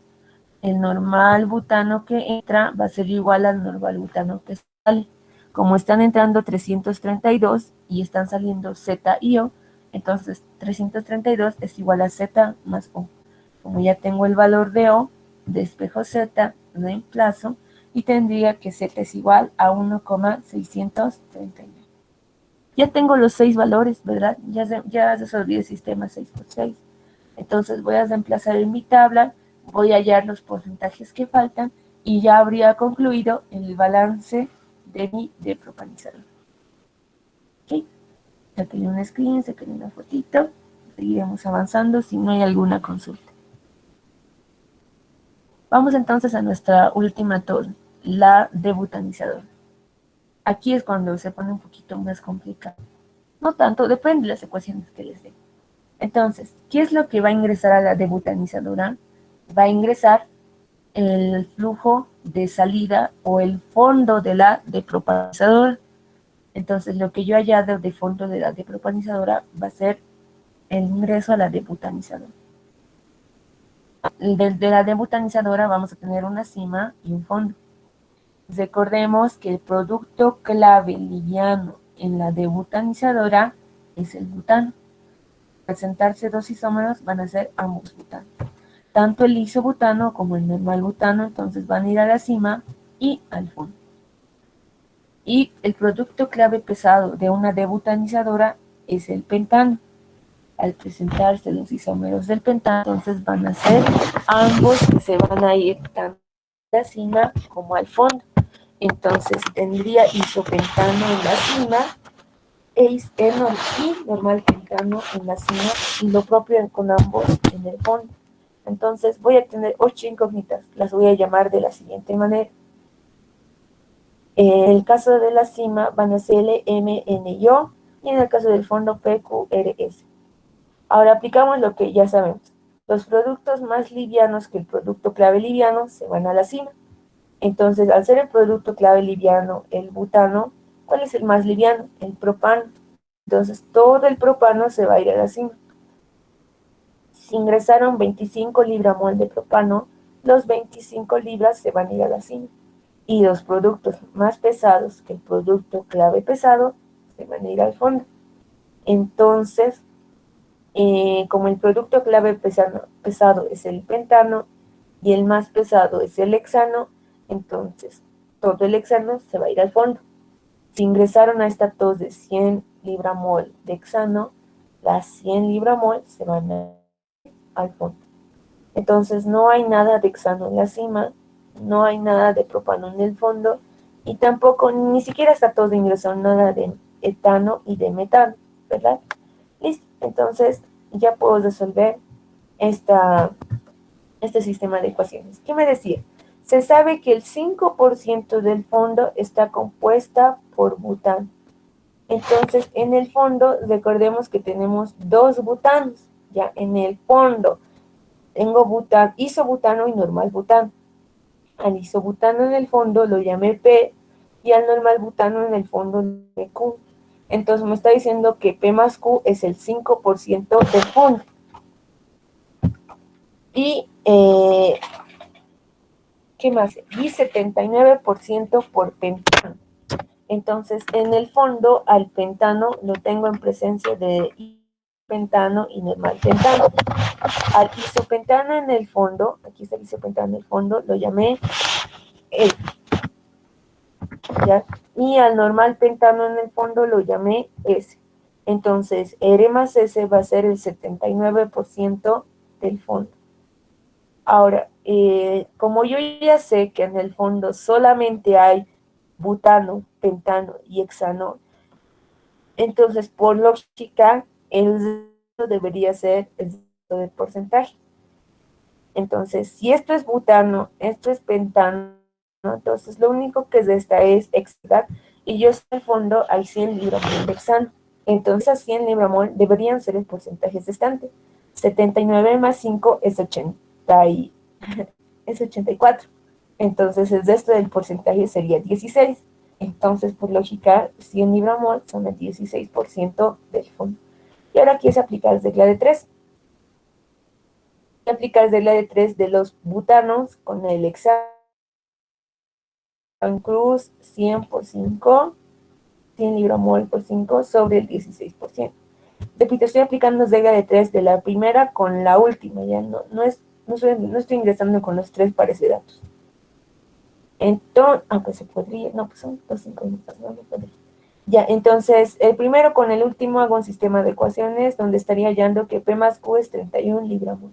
El normal butano que entra va a ser igual al normal butano que sale. Como están entrando 332 y están saliendo Z y O, entonces 332 es igual a Z más O. Como ya tengo el valor de O, despejo Z, reemplazo y tendría que Z es igual a 1,639. Ya tengo los 6 valores, ¿verdad? Ya resolví el sistema 6 por 6. Entonces voy a reemplazar en mi tabla, voy a hallar los porcentajes que faltan y ya habría concluido el balance de mi depropanizador. ¿Ok? Saquenle un screen, saquenle una fotito, seguiremos avanzando si no hay alguna consulta. Vamos entonces a nuestra última tos, la debutanizadora. Aquí es cuando se pone un poquito más complicado. No tanto, depende de las ecuaciones que les dé. Entonces, ¿qué es lo que va a ingresar a la debutanizadora? Va a ingresar el flujo de salida o el fondo de la depropanizadora. Entonces, lo que yo hallado de fondo de la depropanizadora va a ser el ingreso a la debutanizadora. De la debutanizadora vamos a tener una cima y un fondo. Recordemos que el producto clave liviano en la debutanizadora es el butano. Al presentarse dos isómeros van a ser ambos butanos. Tanto el isobutano como el normal butano entonces van a ir a la cima y al fondo. Y el producto clave pesado de una debutanizadora es el pentano. Al presentarse los isómeros del pentano, entonces van a ser ambos que se van a ir tanto a la cima como al fondo. Entonces tendría isopentano en la cima y normal pentano en la cima y lo propio con ambos en el fondo. Entonces voy a tener 8 incógnitas, las voy a llamar de la siguiente manera. En el caso de la cima van a ser L, M, N y O, y en el caso del fondo P, Q, R, S. Ahora aplicamos lo que ya sabemos. Los productos más livianos que el producto clave liviano se van a la cima. Entonces, al ser el producto clave liviano el butano, ¿cuál es el más liviano? El propano. Entonces, todo el propano se va a ir a la cima. Si ingresaron 25 libramol de propano, los 25 libras se van a ir a la cima. Y los productos más pesados que el producto clave pesado se van a ir al fondo. Entonces, como el producto clave pesado es el pentano y el más pesado es el hexano, entonces todo el hexano se va a ir al fondo. Si ingresaron a esta tos de 100 libramol de hexano, las 100 libramol se van al fondo. Entonces no hay nada de hexano en la cima, no hay nada de propano en el fondo y tampoco, ni siquiera está todo ingresado nada de etano y de metano, ¿verdad? Listo, entonces ya puedo resolver este sistema de ecuaciones. ¿Qué me decía? Se sabe que el 5% del fondo está compuesta por butano. Entonces, en el fondo, recordemos que tenemos dos butanos. Ya en el fondo tengo isobutano y normal butano. Al isobutano en el fondo lo llamé P y al normal butano en el fondo lo llamé Q. Entonces me está diciendo que P más Q es el 5% del fondo. Y ¿Qué más? Y 79% por pentano. Entonces, en el fondo, al pentano lo tengo en presencia de pentano y normal pentano. Al isopentano en el fondo, aquí está el isopentano en el fondo, lo llamé el, ¿ya? Y al normal pentano en el fondo lo llamé S. Entonces, R más S va a ser el 79% del fondo. Ahora, como yo ya sé que en el fondo solamente hay butano, pentano y hexano, entonces por lógica el debería ser el del porcentaje. Entonces, si esto es butano, esto es pentano, entonces lo único que resta es hexano y yo en el fondo hay 100 libramol de hexano. Entonces, a 100 libramol deberían ser el porcentaje restante. 79 más 5 es 80 es 84. Entonces, el resto del porcentaje sería 16. Entonces, por lógica, 100 libramol son el 16% del fondo. Y ahora quieres aplicar regla de 3. Aplicar regla de 3 de los butanos con el hexano cruz 100 por 5, 100 libramol por 5 sobre el 16%. Repito, estoy aplicando regla de 3 de la primera con la última, ya no estoy ingresando con los 3 pares de datos. Entonces, aunque se podría, no, pues son los 5 minutos, no me podría. Ya, entonces, el primero con el último hago un sistema de ecuaciones donde estaría hallando que P más Q es 31 libramol.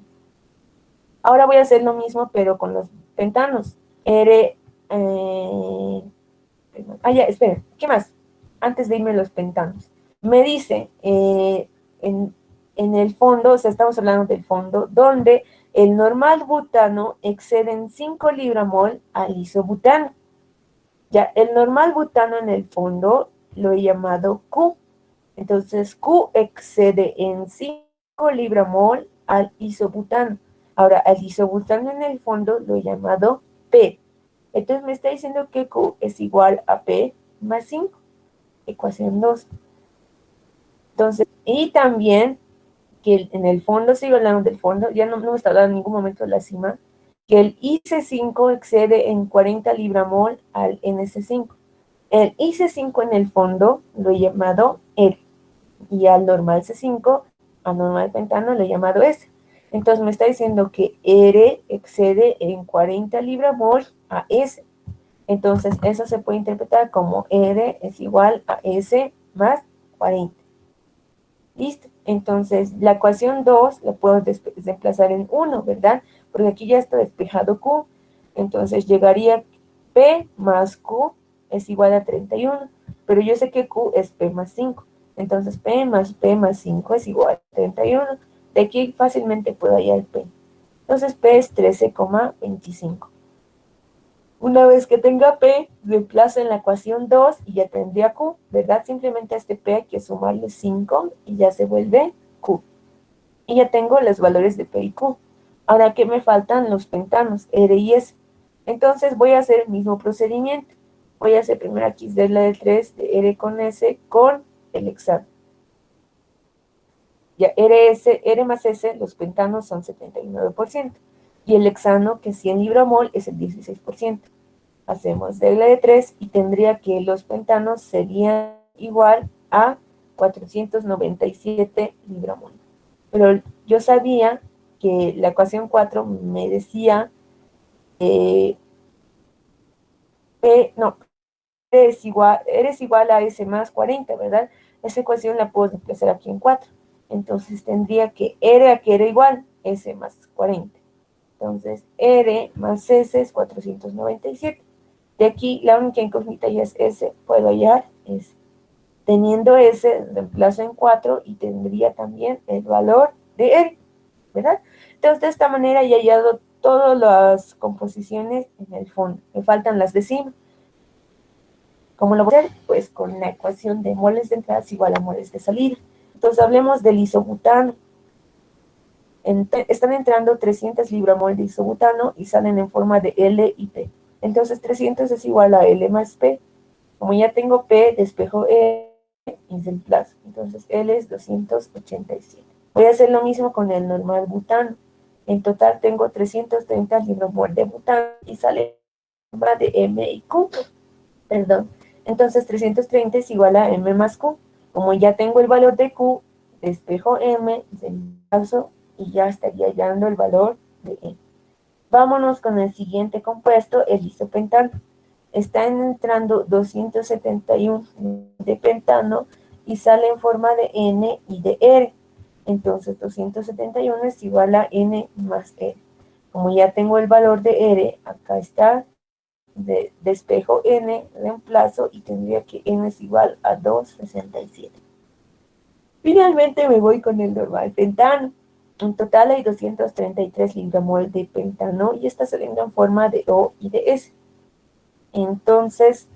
Ahora voy a hacer lo mismo, pero con los pentanos. R, ya, esperen, ¿qué más? Antes de irme a los pentanos. Me dice, en el fondo, o sea, estamos hablando del fondo, donde el normal butano excede en 5 libramol al isobutano. Ya, el normal butano en el fondo lo he llamado Q. Entonces, Q excede en 5 libramol al isobutano. Ahora, al isobutano en el fondo lo he llamado P. Entonces, me está diciendo que Q es igual a P más 5. Ecuación 2. Entonces, y también que en el fondo, sigo hablando del fondo, ya no me está hablando en ningún momento de la cima, que el IC5 excede en 40 libramol al NC5. El IC5 en el fondo lo he llamado R y al normal C5, al normal pentano lo he llamado S. Entonces me está diciendo que R excede en 40 libramol a S. Entonces eso se puede interpretar como R es igual a S más 40. ¿Listo? Entonces, la ecuación 2 la puedo desplazar en 1, ¿verdad? Porque aquí ya está despejado Q. Entonces, llegaría P más Q es igual a 31. Pero yo sé que Q es P más 5. Entonces, P más 5 es igual a 31. De aquí fácilmente puedo hallar P. Entonces, P es 13,25. Una vez que tenga P, reemplazo en la ecuación 2 y ya tendría Q, ¿verdad? Simplemente a este P hay que sumarle 5 y ya se vuelve Q. Y ya tengo los valores de P y Q. Ahora, ¿qué me faltan? Los pentanos, R y S. Entonces voy a hacer el mismo procedimiento. Voy a hacer primero aquí regla de 3 de R con S con el hexano. Ya R más S, los pentanos son 79%. Y el hexano, que es 100 libramol, es el 16%. Hacemos regla de 3 y tendría que los pentanos serían igual a 497 libramol. Pero yo sabía que la ecuación 4 me decía eres igual a S más 40, ¿verdad? Esa ecuación la puedo desplazar aquí en 4. Entonces tendría que R a que era igual, S más 40. Entonces R más S es 497. De aquí la única incógnita ya es S, puedo hallar S. Teniendo S, reemplazo en 4 y tendría también el valor de R, ¿verdad? Entonces de esta manera ya he hallado todas las composiciones en el fondo. Me faltan las de cima. ¿Cómo lo voy a hacer? Pues con la ecuación de moles de entrada es igual a moles de salida. Entonces hablemos del isobutano. Están entrando 300 libramol de isobutano y salen en forma de L y P. Entonces 300 es igual a L más P. Como ya tengo P, despejo E y reemplazo. Entonces L es 287. Voy a hacer lo mismo con el normal butano. En total tengo 330 libramol de butano y sale más de M y Q. Perdón. Entonces 330 es igual a M más Q. Como ya tengo el valor de Q, despejo M, paso y ya estaría hallando el valor de M. Vámonos con el siguiente compuesto, el isopentano. Están entrando 271 de pentano y sale en forma de N y de R. Entonces 271 es igual a N más R. Como ya tengo el valor de R, acá está, despejo N, reemplazo y tendría que N es igual a 267. Finalmente me voy con el normal pentano. En total hay 233 libramol de pentano y esta se venga en forma de O y de S. Entonces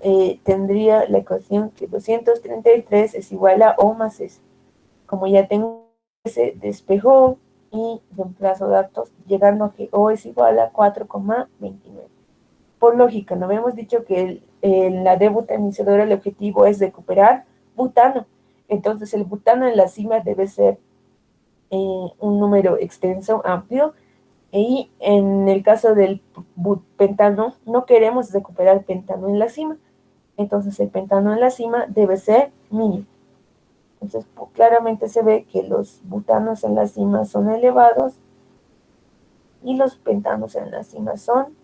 tendría la ecuación que 233 es igual a O más S. Como ya tengo S, despejo y reemplazo datos, llegando a que O es igual a 4,29. Por lógica, no habíamos dicho que la debutanizadora el objetivo es recuperar butano. Entonces el butano en la cima debe ser un número extenso, amplio, y en el caso del pentano, no queremos recuperar pentano en la cima. Entonces el pentano en la cima debe ser mínimo. Entonces claramente se ve que los butanos en la cima son elevados y los pentanos en la cima son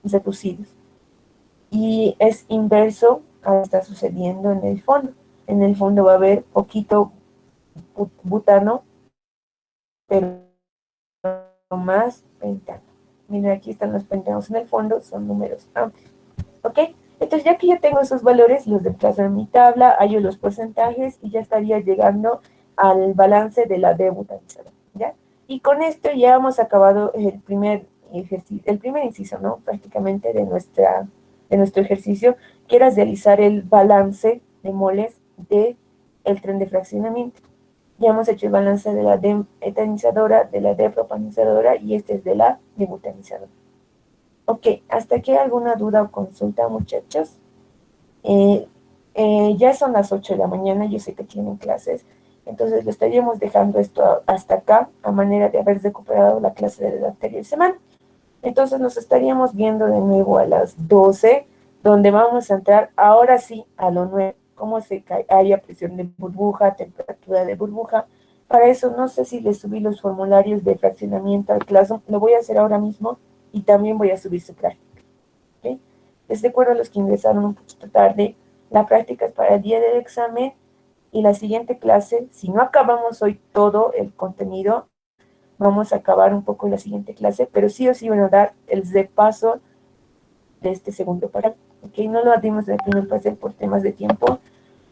reducidos. Y es inverso a lo que está sucediendo en el fondo. En el fondo va a haber poquito butano, pero más pentano. Miren, aquí están los pentanos en el fondo, son números amplios. ¿Ok? Entonces, ya que ya tengo esos valores, los desplazo en mi tabla, hallo los porcentajes y ya estaría llegando al balance de la debutanizadora, ¿ya? Y con esto ya hemos acabado el primer ejercicio, el primer inciso, ¿no? Prácticamente de nuestro ejercicio, que era realizar el balance de moles del tren de fraccionamiento. Ya hemos hecho el balance de la etanizadora, de la depropanizadora y este es de la debutanizadora. Ok, ¿hasta aquí alguna duda o consulta, muchachos? Ya son las 8 de la mañana, yo sé que tienen clases, entonces lo estaríamos dejando esto hasta acá, a manera de haber recuperado la clase de la anterior semana. Entonces nos estaríamos viendo de nuevo a las 12, donde vamos a entrar ahora sí a lo nuevo, cómo se cae, haya presión de burbuja, temperatura de burbuja. Para eso no sé si les subí los formularios de fraccionamiento al Classroom, lo voy a hacer ahora mismo y también voy a subir su práctica. ¿Okay? Les recuerdo a los que ingresaron un poquito tarde, la práctica es para el día del examen y la siguiente clase, si no acabamos hoy todo el contenido, vamos a acabar un poco en la siguiente clase, pero sí o sí van a dar el repaso de este segundo parón. ¿Ok? No lo dimos en el primer pase por temas de tiempo,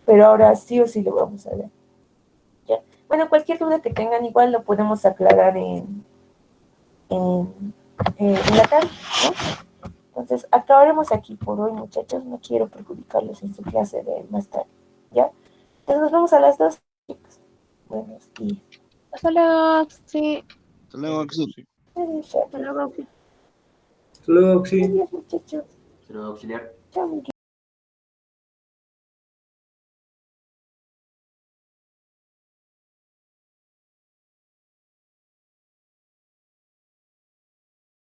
pero ahora sí o sí lo vamos a ver. ¿Ya? Bueno, cualquier duda que tengan igual lo podemos aclarar en la tarde, ¿no? Entonces, acabaremos aquí por hoy, muchachos. No quiero perjudicarlos en su clase de más tarde, ¿ya? Entonces, nos vemos a las 2, chicos. Buenos días. Hasta luego, sí. Hasta luego, Axel. Hasta luego, Hasta luego, sí. Buenos días, muchachos. Quiero auxiliar. Chao,